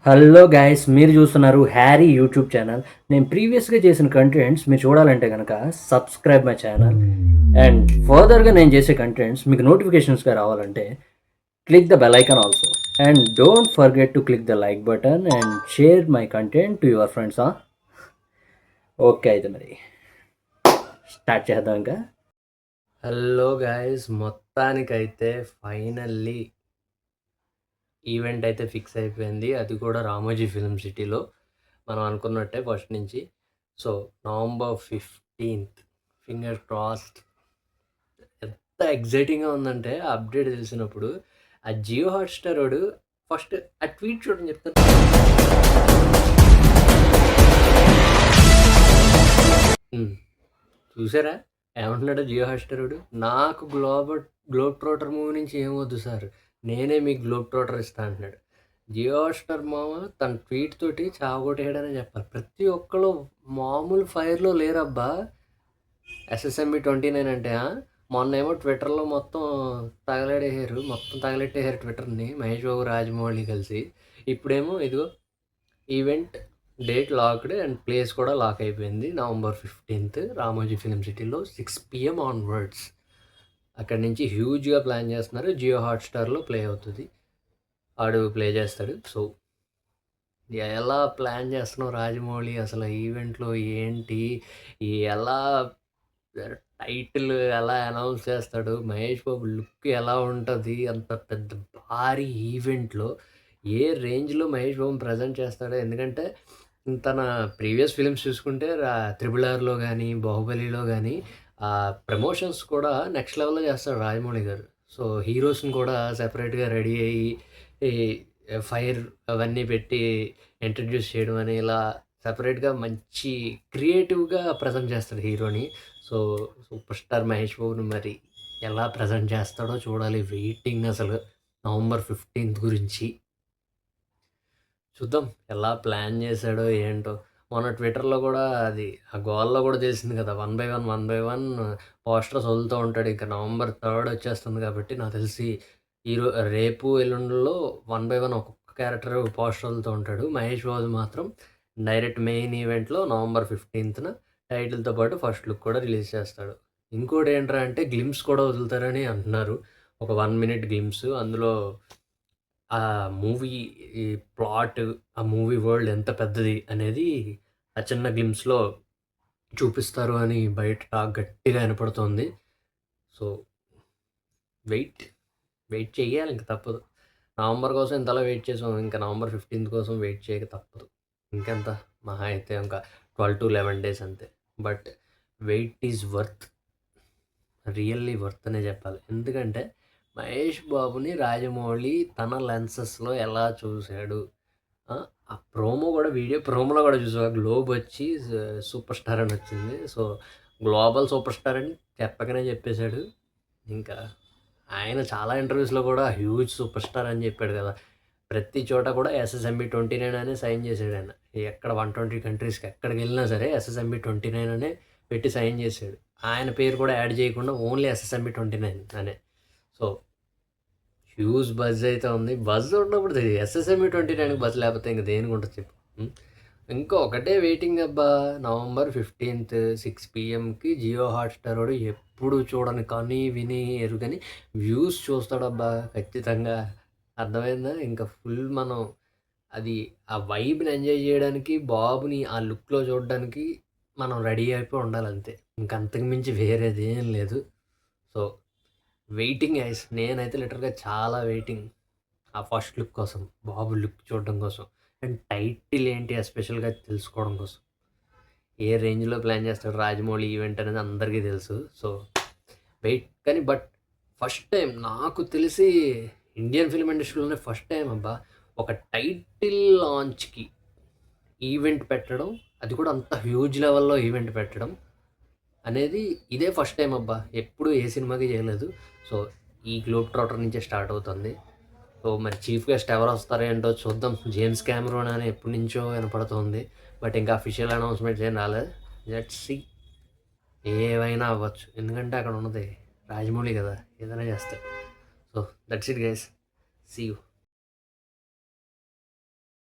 Hello guys, మీరు చూస్తున్నారు Harry YouTube channel. నేను ప్రీవియస్గా చేసిన కంటెంట్స్ మీరు చూడాలంటే కనుక సబ్స్క్రైబ్ మై ఛానల్. అండ్ ఫర్దర్గా నేను చేసే కంటెంట్స్ మీకు నోటిఫికేషన్స్గా రావాలంటే click the bell icon also. And don't forget to click the like button and share my content to your friends. Okay, అయితే మరి స్టార్ట్ చేద్దాం ఇంకా. హలో గైస్, మొత్తానికైతే ఫైనల్లీ ఈవెంట్ అయితే ఫిక్స్ అయిపోయింది. అది కూడా రామోజీ ఫిల్మ్ సిటీలో మనం అనుకున్నట్టే ఫస్ట్ నుంచి. So November 15th, finger crossed. ఎంత ఎగ్జైటింగ్గా ఉందంటే ఆ అప్డేట్ తెలిసినప్పుడు. ఆ జియో హాట్స్టార్ వాడు ఫస్ట్ ఆ ట్వీట్ చూడని చెప్తాను. చూసారా ఏమంటున్నాడు జియో హాట్స్టార్ వాడు? నాకు గ్లోబ్ ట్రోటర్ మూవీ నుంచి ఏమొద్దు సార్, నేనే మీకు గ్లోబ్ ట్రోటర్ ఇస్తా అంటున్నాడు. జియో హాట్స్టార్ మామ తన ట్వీట్ తోటి చావగొట్టేయడనే చెప్పాలి. ప్రతి ఒక్కళ్ళు మామూలు ఫైర్లో లేరబ్బా. SSMB 29 అంటే మొన్నేమో ట్విట్టర్లో మొత్తం తగలెట్టేశారు ట్విట్టర్ని మహేష్ బాబు రాజమౌళి కలిసి. ఇప్పుడేమో ఇదిగో event date locked and place కూడా లాక్ అయిపోయింది. నవంబర్ 15th రామోజీ ఫిలిం సిటీలో 6 PM ఆన్వర్డ్స్. అక్కడి నుంచి హ్యూజ్గా ప్లాన్ చేస్తున్నారు. జియో హాట్స్టార్లో ప్లే అవుతుంది, ఆడు ప్లే చేస్తాడు. సో ఎలా ప్లాన్ చేస్తున్నావు రాజమౌళి? అసలు ఈవెంట్లో ఏంటి, ఎలా టైటిల్ ఎలా అనౌన్స్ చేస్తాడు, మహేష్ బాబు లుక్ ఎలా ఉంటుంది, అంత పెద్ద భారీ ఈవెంట్లో ఏ రేంజ్లో మహేష్ బాబుని ప్రజెంట్ చేస్తాడో. ఎందుకంటే తన ప్రీవియస్ ఫిలిమ్స్ చూసుకుంటే RRRలో కానీ బాహుబలిలో కానీ ప్రమోషన్స్ కూడా నెక్స్ట్ లెవెల్లో చేస్తాడు రాజమౌళి గారు. సో హీరోస్ని కూడా సెపరేట్గా రెడీ అయ్యి ఈ ఫైర్ అవన్నీ పెట్టి ఇంట్రడ్యూస్ చేయడం అని ఇలా సెపరేట్గా మంచి క్రియేటివ్గా ప్రజెంట్ చేస్తాడు హీరోని. సో సూపర్ స్టార్ మహేష్ బాబుని మరి ఎలా ప్రజెంట్ చేస్తాడో చూడాలి. వెయిటింగ్ అసలు నవంబర్ 15th గురించి. చూద్దాం ఎలా ప్లాన్ చేశాడో ఏంటో. మొన్న ట్విట్టర్లో కూడా అది ఆ గోల్లో కూడా తెలిసింది కదా, 1 by 1 పోస్టర్స్ వదులుతూ ఉంటాడు. ఇంకా నవంబర్ 3rd వచ్చేస్తుంది కాబట్టి నాకు తెలిసి రేపు ఎల్లుండిలో 1 by 1 ఒక్కొక్క క్యారెక్టర్ పోస్టర్ వదులుతూ ఉంటాడు. మహేష్ బాబు మాత్రం డైరెక్ట్ మెయిన్ ఈవెంట్లో నవంబర్ 15th టైటిల్తో పాటు ఫస్ట్ లుక్ కూడా రిలీజ్ చేస్తాడు. ఇంకోటి ఏంట్రా అంటే గ్లిమ్స్ కూడా వదులుతారని అంటున్నారు. ఒక 1 minute గ్లిమ్స్. అందులో ఆ మూవీ ఈ ప్లాట్, ఆ మూవీ వరల్డ్ ఎంత పెద్దది అనేది ఆ చిన్న గ్లిమ్స్‌లో చూపిస్తారు అని బయట టాక్ గట్టిగా వినపడుతోంది. సో వెయిట్ చెయ్యాలి, ఇంక తప్పదు. నవంబర్ కోసం ఇంతలా వెయిట్ చేసాం, ఇంకా నవంబర్ 15th కోసం వెయిట్ చేయక తప్పదు. ఇంకెంత, మహా అయితే ఇంకా 12 to 11 days అంతే. But wait is worth, really worth అనే చెప్పాలి. ఎందుకంటే మహేష్ బాబుని రాజమౌళి తన లెన్సెస్లో ఎలా చూశాడు. ఆ వీడియో ప్రోమోలో కూడా చూసావా, గ్లోబ్ వచ్చి సూపర్ స్టార్ అని వచ్చింది. సో గ్లోబల్ సూపర్ స్టార్ అని చెప్పకనే చెప్పేశాడు. ఇంకా ఆయన చాలా ఇంటర్వ్యూస్లో కూడా హ్యూజ్ సూపర్ స్టార్ అని చెప్పాడు కదా. ప్రతి చోట కూడా SSMB 29 అనే సైన్ చేశాడు ఆయన. ఎక్కడ 120 కంట్రీస్కి ఎక్కడికి వెళ్ళినా సరే SSMB 29 అనే పెట్టి సైన్ చేశాడు. ఆయన పేరు కూడా యాడ్ చేయకుండా ఓన్లీ SSMB 29 అనే. సో హ్యూజ్ బజ్ అయితే ఉంది. బజ్ ఉన్నప్పుడు SSMB 29కి బజ్ లేకపోతే ఇంక దేనికి ఉంటుంది చెప్పు. ఇంకా ఒకటే వెయిటింగ్ అబ్బా, నవంబర్ 15th 6 PMకి జియో హాట్స్టార్ వాడు ఎప్పుడు చూడని కానీ విని ఎరుగని వ్యూస్ చూస్తాడబ్బా ఖచ్చితంగా. అర్థమైందా? ఇంకా ఫుల్ మనం అది ఆ వైబ్ని ఎంజాయ్ చేయడానికి, బాబుని ఆ లుక్లో చూడడానికి మనం రెడీ అయిపోయి ఉండాలి అంతే. ఇంకంతకు మించి వేరేది ఏం లేదు. సో వెయిటింగ్ ఐస్, నేనైతే లిటరల్గా చాలా వెయిటింగ్ ఆ ఫస్ట్ లుక్ కోసం, బాబు లుక్ చూడడం కోసం, అండ్ టైటిల్ ఏంటి ఎస్పెషల్గా తెలుసుకోవడం కోసం. ఏ రేంజ్లో ప్లాన్ చేస్తాడు రాజమౌళి ఈవెంట్ అనేది అందరికీ తెలుసు. సో కానీ బట్ ఫస్ట్ టైం నాకు తెలిసి ఇండియన్ ఫిల్మ్ ఇండస్ట్రీలోనే ఫస్ట్ టైం అబ్బా ఒక టైటిల్ లాంచ్కి ఈవెంట్ పెట్టడం, అది కూడా అంత హ్యూజ్ లెవెల్లో ఈవెంట్ పెట్టడం అనేది ఇదే ఫస్ట్ టైం అబ్బా. ఎప్పుడు ఏ సినిమాకి చేయలేదు. సో ఈ గ్లోబ్ ట్రాటర్ నుంచే స్టార్ట్ అవుతుంది. సో మరి చీఫ్ గెస్ట్ ఎవరు వస్తారో ఏంటో చూద్దాం. జేమ్స్ క్యామరూన్ అని ఎప్పటి నుంచో వినపడుతుంది, బట్ ఇంకా అఫీషియల్ అనౌన్స్మెంట్స్ ఏం రాలేదు. లెట్స్ సీ, ఏవైనా అవ్వచ్చు. ఎందుకంటే అక్కడ ఉన్నది రాజమౌళి కదా, ఏదైనా చేస్తాడు. So that's it guys, see you.